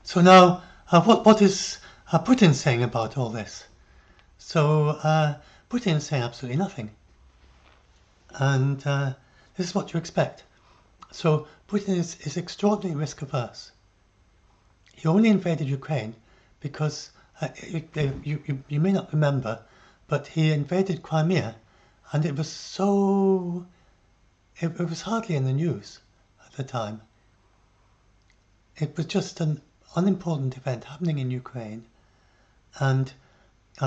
So now, what is Putin saying about all this? So Putin is saying absolutely nothing, and this is what you expect. So Putin is extraordinarily risk averse. He only invaded Ukraine because you may not remember, but he invaded Crimea, and it was so it was hardly in the news at the time. It was just an unimportant event happening in Ukraine, and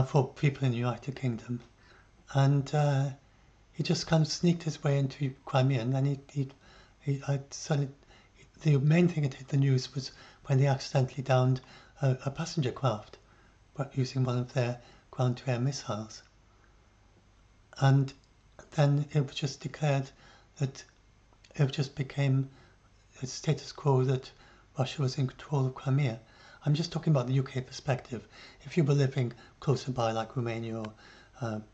for people in the United Kingdom, and he just kind of sneaked his way into Crimea, and then the main thing that hit the news was when they accidentally downed a passenger craft, but using one of their ground-to-air missiles, and then it was just declared that it just became a status quo that Russia was in control of Crimea. I'm just talking about the UK perspective. If you were living closer by, like Romania or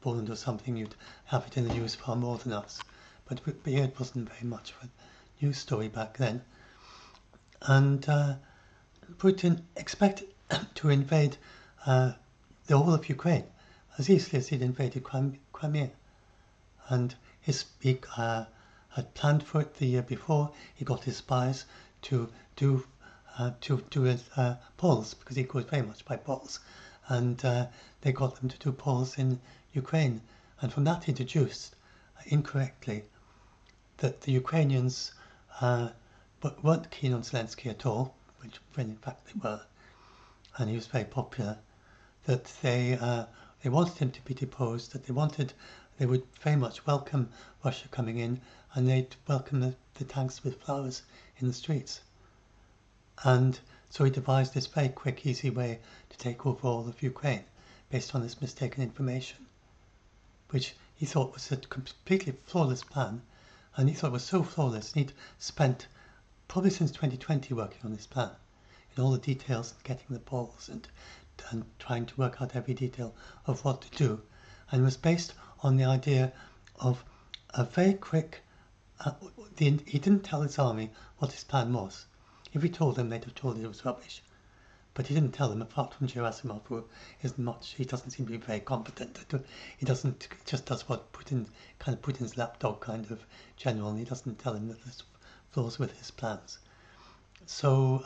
Poland or something, you'd have it in the news far more than us. But here it wasn't very much of a news story back then. And Putin expected to invade the whole of Ukraine as easily as he'd invaded Crimea. And he had planned for it the year before. He got his spies to do polls, because he goes very much by polls, and they got them to do polls in Ukraine, and from that he deduced incorrectly that the Ukrainians weren't keen on Zelensky at all, when in fact they were, and he was very popular. That they wanted him to be deposed. That they would very much welcome Russia coming in, and they'd welcome the tanks with flowers in the streets. And so he devised this very quick, easy way to take over all of Ukraine based on this mistaken information, which he thought was a completely flawless plan. And he thought it was so flawless, and he'd spent probably since 2020 working on this plan, in all the details, and getting the polls, and trying to work out every detail of what to do. And it was based on the idea of a very quick... he didn't tell his army what his plan was. If he told them, they'd have told it was rubbish. But he didn't tell them, apart from Gerasimov, who isn't much, he doesn't seem to be very competent. He just does what Putin's lapdog kind of general, and he doesn't tell him that there's flaws with his plans. So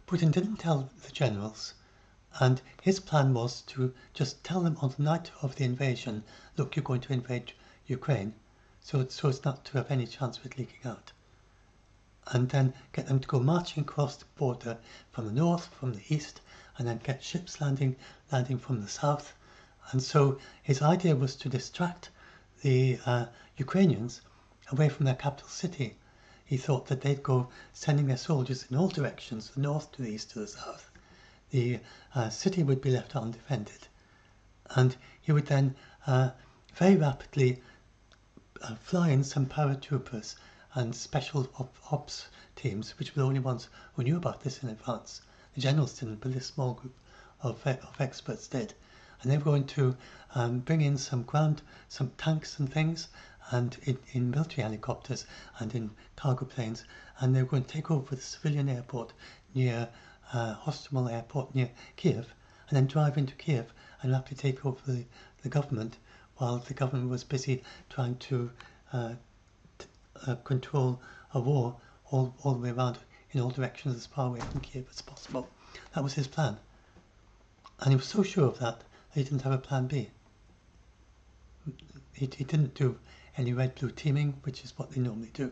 Putin didn't tell the generals, and his plan was to just tell them on the night of the invasion, look, you're going to invade Ukraine, so as not to have any chance of it leaking out. And then get them to go marching across the border from the north, from the east, and then get ships landing from the south. And so his idea was to distract the Ukrainians away from their capital city. He thought that they'd go sending their soldiers in all directions, the north to the east to the south. The city would be left undefended. And he would then very rapidly fly in some paratroopers and special ops teams, which were the only ones who knew about this in advance. The generals didn't, but this small group of experts did. And they were going to bring in some tanks and things, and in military helicopters and in cargo planes, and they were going to take over the civilian airport near Hostomel Airport near Kiev, and then drive into Kiev and rapidly take over the government, while the government was busy trying to control a war all the way around in all directions as far away from Kiev as possible. That was his plan. And he was so sure of that he didn't have a plan B. He didn't do any red-blue teaming, which is what they normally do.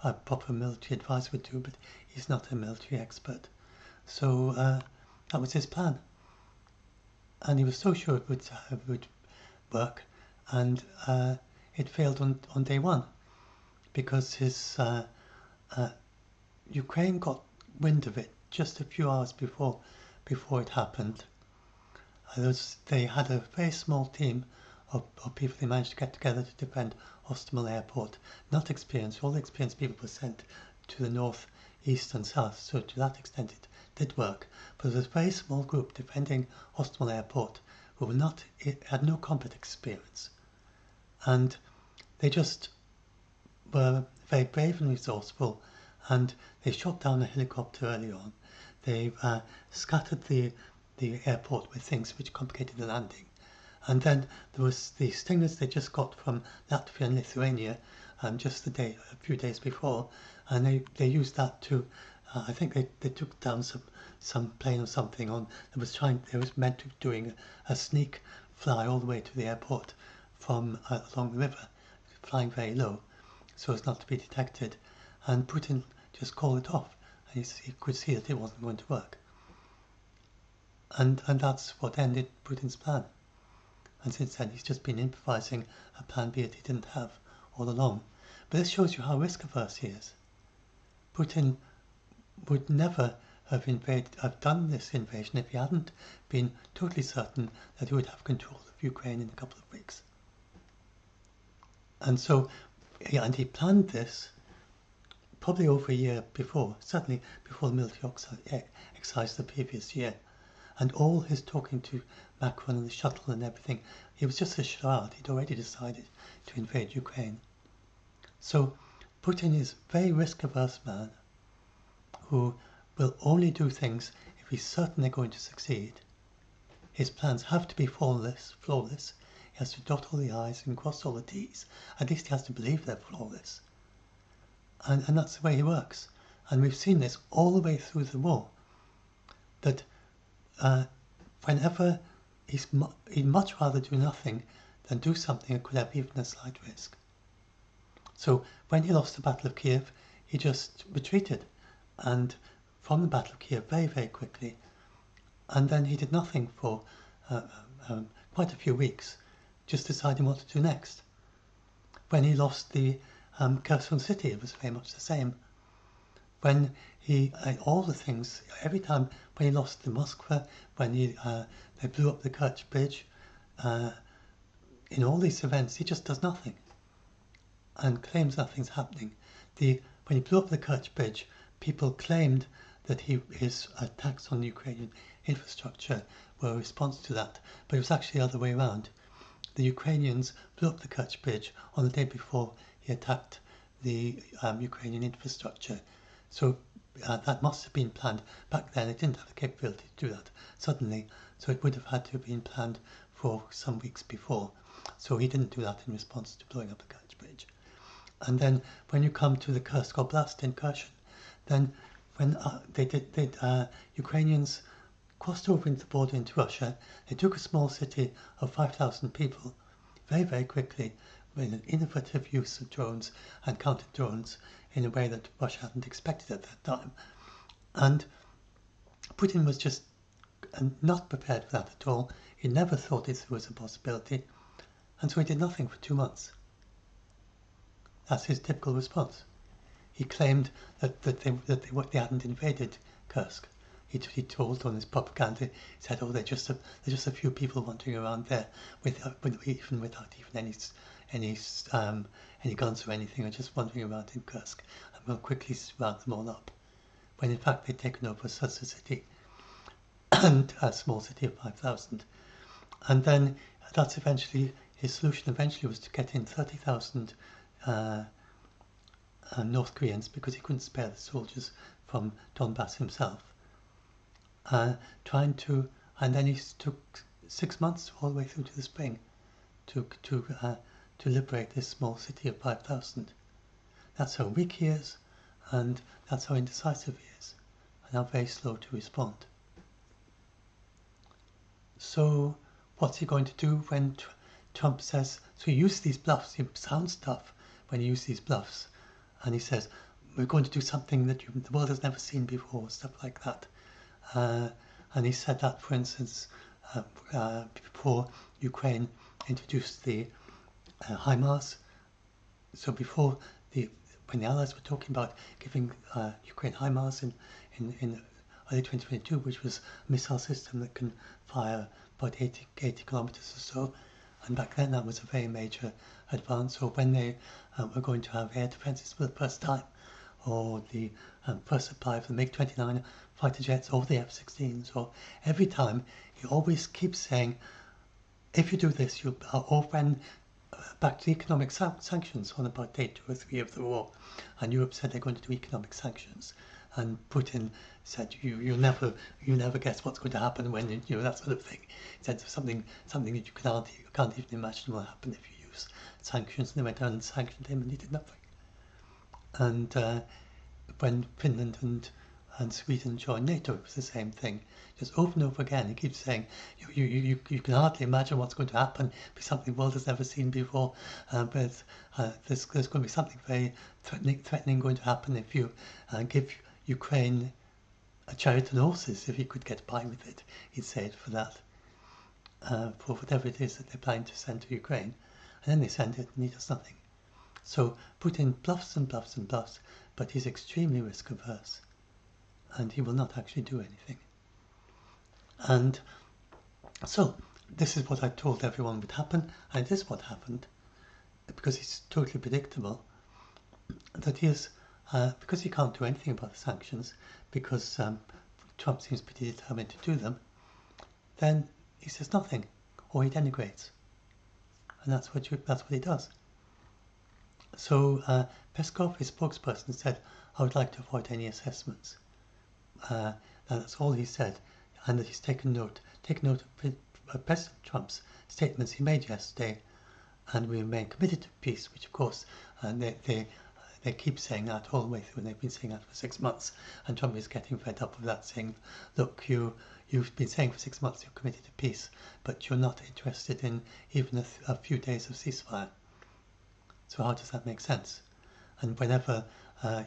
A proper military advisor would do, but he's not a military expert. So that was his plan. And he was so sure it would work, and it failed on day one, because his Ukraine got wind of it just a few hours before it happened. They had a very small team of people they managed to get together to defend Hostomel Airport. Not experienced. All the experienced people were sent to the north, east and south, so to that extent it did work. But there was a very small group defending Hostomel Airport who had no combat experience. And they just were very brave and resourceful, and they shot down a helicopter early on. They scattered the airport with things which complicated the landing. And then there was the stingers they just got from Latvia and Lithuania just a few days before, and they used that to, I think they took down some plane or something they was meant to doing a sneak fly all the way to the airport from along the river, flying very low so as not to be detected, and Putin just called it off, and he could see that it wasn't going to work. And that's what ended Putin's plan. And since then he's just been improvising a plan B that he didn't have all along. But this shows you how risk averse he is. Putin would never have done this invasion if he hadn't been totally certain that he would have control of Ukraine in a couple of weeks. And so, and he planned this probably over a year before, certainly before the military exercise the previous year. And all his talking to Macron and the shuttle and everything, it was just a charade. He'd already decided to invade Ukraine. So Putin is a very risk-averse man who will only do things if he's certain they're going to succeed. His plans have to be flawless. He has to dot all the I's and cross all the T's. At least he has to believe they're flawless. And that's the way he works. And we've seen this all the way through the war. That whenever he'd much rather do nothing than do something that could have even a slight risk. So when he lost the Battle of Kiev, he just retreated, and from the Battle of Kiev very, very quickly. And then he did nothing for quite a few weeks, just deciding what to do next. When he lost the Kherson city, it was very much the same. When all the things, every time when he lost the Moskva, when they blew up the Kerch Bridge, in all these events, he just does nothing and claims nothing's happening. When he blew up the Kerch Bridge, people claimed that his attacks on the Ukrainian infrastructure were a response to that, but it was actually the other way around. The Ukrainians blew up the Kerch Bridge on the day before he attacked the Ukrainian infrastructure. So that must have been planned. Back then, it didn't have the capability to do that suddenly, so it would have had to have been planned for some weeks before. So he didn't do that in response to blowing up the Kerch Bridge. And then when you come to the Kursk Oblast incursion, then when Ukrainians crossed over into the border into Russia, they took a small city of 5,000 people very, very quickly with an innovative use of drones and counter drones in a way that Russia hadn't expected at that time. And Putin was just not prepared for that at all. He never thought this was a possibility, and so he did nothing for 2 months. That's his typical response. He claimed that they hadn't invaded Kursk. He told on his propaganda, he said, "Oh, they're just a few people wandering around there without even any guns or anything, or just wandering around in Kursk, and we'll quickly round them all up." When in fact they'd taken over such a city, and a small city of 5,000. And then that's his solution eventually was to get in 30,000 North Koreans, because he couldn't spare the soldiers from Donbass himself. And then he took 6 months all the way through to the spring to liberate this small city of 5,000. That's how weak he is, and that's how indecisive he is, and how very slow to respond. So what's he going to do when Trump says, so he uses these bluffs, he sounds tough when he uses these bluffs, and he says, we're going to do something that the world has never seen before, stuff like that. And he said that, for instance, before Ukraine introduced the HIMARS. So before when the Allies were talking about giving Ukraine HIMARS in early 2022, which was a missile system that can fire about 80 kilometers or so, and back then that was a very major advance. Or when they were going to have air defences for the first time, or the first supply of the MiG-29 fighter jets, or the F-16s, or every time he always keeps saying, if you do this, or when back to economic sanctions on about day 2 or 3 of the war, and Europe said they're going to do economic sanctions, and Putin said you never guess what's going to happen when that sort of thing. He said something that you can't even imagine will happen if you use sanctions, and they went down and sanctioned him, and he did nothing. And when Finland and Sweden joined NATO, it was the same thing. Just over and over again, he keeps saying, you can hardly imagine what's going to happen. It'll be something the world has never seen before. But there's going to be something very threatening going to happen if you give Ukraine a chariot and horses, if he could get by with it, he'd say it for that, for whatever it is that they're planning to send to Ukraine. And then they send it and he does nothing. So Putin bluffs and bluffs and bluffs, but he's extremely risk averse, and he will not actually do anything. And so this is what I told everyone would happen, and it is what happened, because it's totally predictable that he is, because he can't do anything about the sanctions, because Trump seems pretty determined to do them, then he says nothing, or he denigrates, and that's what he does. So Peskov, his spokesperson, said, "I would like to avoid any assessments." And that's all he said, and that he's taken note of President Trump's statements he made yesterday, and we remain committed to peace, which of course they keep saying that all the way through, and they've been saying that for 6 months, and Trump is getting fed up with that, saying, look, you've been saying for 6 months you're committed to peace, but you're not interested in even a few days of ceasefire. So how does that make sense? And whenever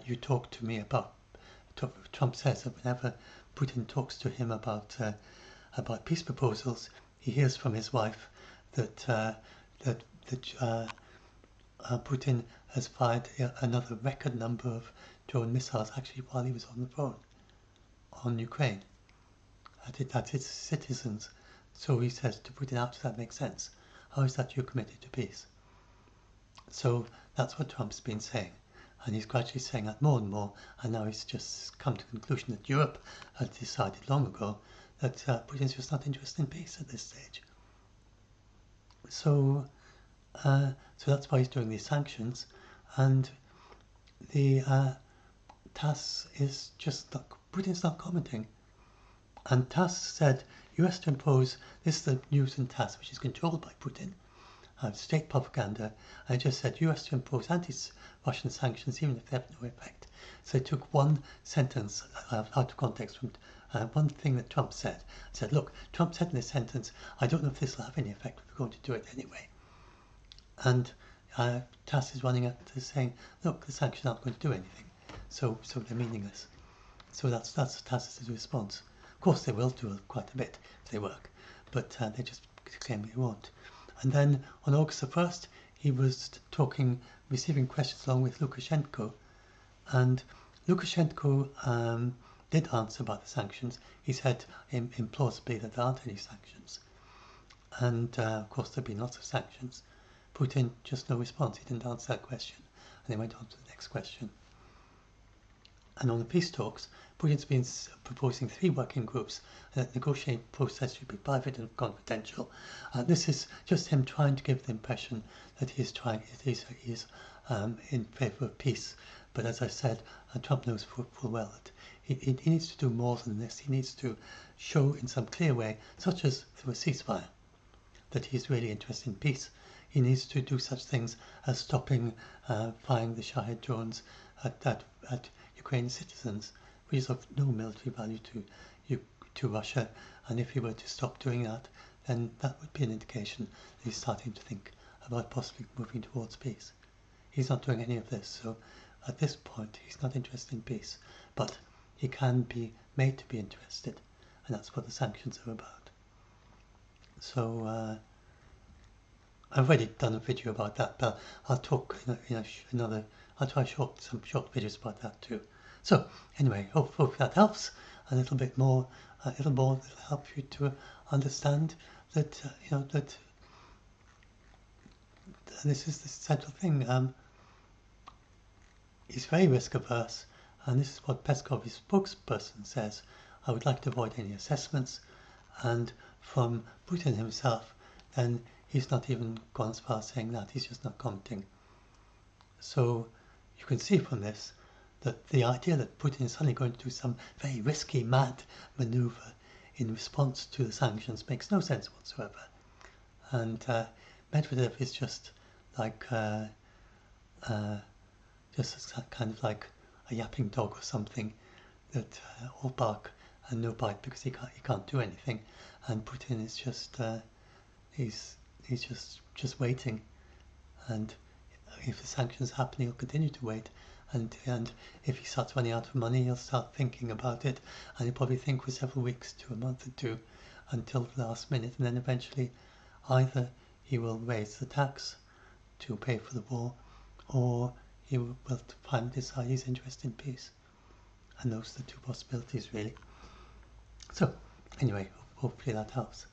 you talk to me about, Trump says that whenever Putin talks to him about peace proposals, he hears from his wife that Putin has fired another record number of drone missiles actually while he was on the phone on Ukraine at its citizens. So he says to Putin, how does that make sense? How is that you're committed to peace? So that's what Trump's been saying, and he's gradually saying that more and more, and now he's just come to the conclusion that Europe had decided long ago that Putin's just not interested in peace at this stage. So that's why he's doing these sanctions, and the TASS is just Putin's not commenting. And TASS said US to impose, this is the news in TASS, which is controlled by Putin, state propaganda, and it just said US to impose anti-Russian sanctions even if they have no effect. So it took one sentence out of context from one thing that Trump said. Said, look, Trump said in this sentence, I don't know if this will have any effect, but we're going to do it anyway. And TASS is running at saying, look, the sanctions aren't going to do anything, so they're meaningless. So that's TASS's response. Of course, they will do quite a bit if they work, but they just claim they won't. And then on August the 1st, he was receiving questions along with Lukashenko, and Lukashenko did answer about the sanctions. He said implausibly that there aren't any sanctions, and of course there have been lots of sanctions. Putin, just no response. He didn't answer that question, and they went on to the next question. And on the peace talks, Putin's been proposing 3 working groups, and that the negotiating process should be private and confidential. This is just him trying to give the impression that he's in favour of peace. But as I said, Trump knows full well that he needs to do more than this. He needs to show in some clear way, such as through a ceasefire, that he's really interested in peace. He needs to do such things as stopping firing the Shahed drones at Ukrainian citizens, which is of no military value to Russia. And if he were to stop doing that, then that would be an indication that he's starting to think about possibly moving towards peace. He's not doing any of this, so at this point he's not interested in peace, but he can be made to be interested, and that's what the sanctions are about. So I've already done a video about that, but I'll talk I'll try some short videos about that too. So anyway, hope that helps a little bit more. It'll help you to understand that that this is the central thing. He's very risk averse, and this is what Peskov, his spokesperson, says. I would like to avoid any assessments, and from Putin himself, then he's not even gone as far as saying that. He's just not commenting. So you can see from this that the idea that Putin is suddenly going to do some very risky, mad maneuver in response to the sanctions makes no sense whatsoever. And Medvedev is just like just kind of like a yapping dog or something that all bark and no bite because he can't do anything. And Putin is just he's just waiting, and if the sanctions happen, he'll continue to wait. And if he starts running out of money, he'll start thinking about it, and he'll probably think for several weeks to a month or two until the last minute, and then eventually either he will raise the tax to pay for the war, or he will finally decide he's interested in peace. And those are the two possibilities, really. So anyway, hopefully that helps.